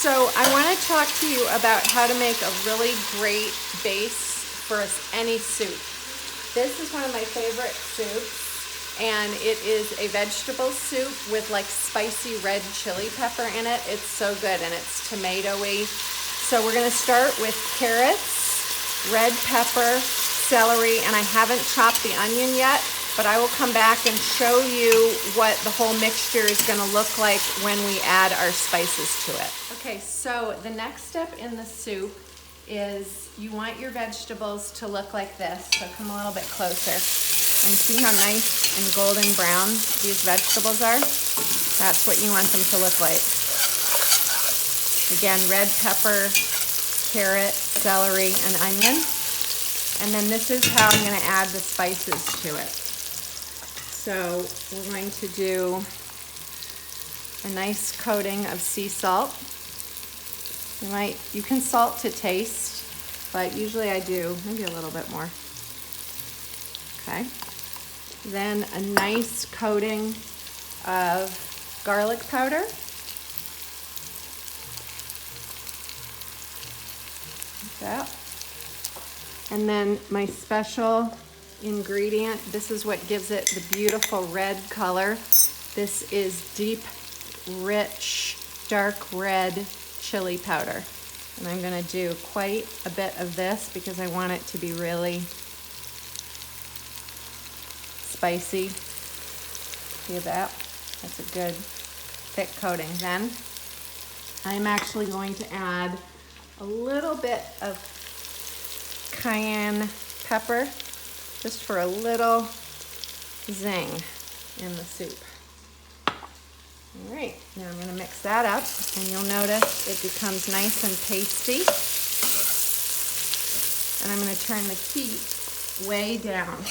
So I want to talk to you about how to make a really great base for any soup. This is one of my favorite soups, and it is a vegetable soup with like spicy red chili pepper in it. It's so good, and it's tomatoey. So we're going to start with carrots, red pepper, celery, and I haven't chopped the onion yet, but I will come back and show you what the whole mixture is going to look like when we add our spices to it. Okay, so the next step in the soup is you want your vegetables to look like this. So come a little bit closer and see how nice and golden brown these vegetables are. That's what you want them to look like. Again, red pepper, carrot, celery, and onion. And then this is how I'm going to add the spices to it. So we're going to do a nice coating of sea salt. You can salt to taste, but usually I do maybe a little bit more. Okay. Then a nice coating of garlic powder. Like that. And then my special ingredient, this is what gives it the beautiful red color. This is deep, rich, dark red chili powder. And I'm going to do quite a bit of this because I want it to be really spicy. See that? That's a good thick coating. Then I'm actually going to add a little bit of cayenne pepper, just for a little zing in the soup. All right, now I'm going to mix that up, and you'll notice it becomes nice and pasty. And I'm going to turn the heat way down.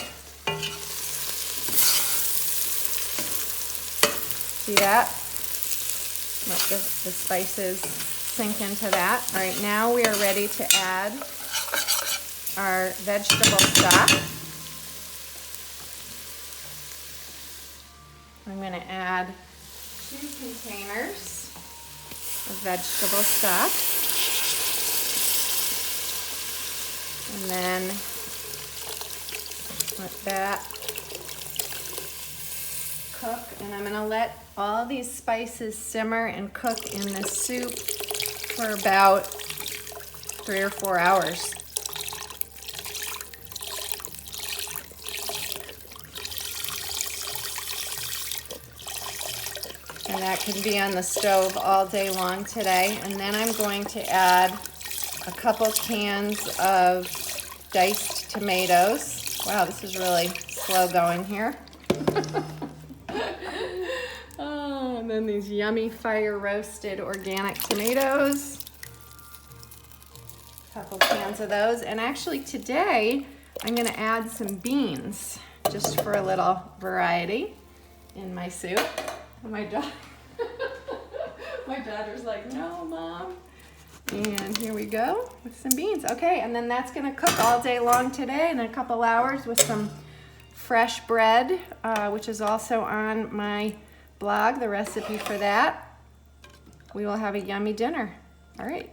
See that? Let the spices sink into that. All right, now we are ready to add our vegetable stock. I'm going to add 2 containers of vegetable stock. And then let that cook. And I'm going to let all these spices simmer and cook in the soup for about 3 or 4 hours. And that can be on the stove all day long today. And then I'm going to add a couple cans of diced tomatoes. Wow, this is really slow going here. Oh, and then these yummy fire roasted organic tomatoes. A couple cans of those. And actually today, I'm going to add some beans just for a little variety in my soup. My daughter's like, no, Mom. And here we go with some beans. Okay, and then that's going to cook all day long today in a couple hours with some fresh bread, which is also on my blog, the recipe for that. We will have a yummy dinner. All right.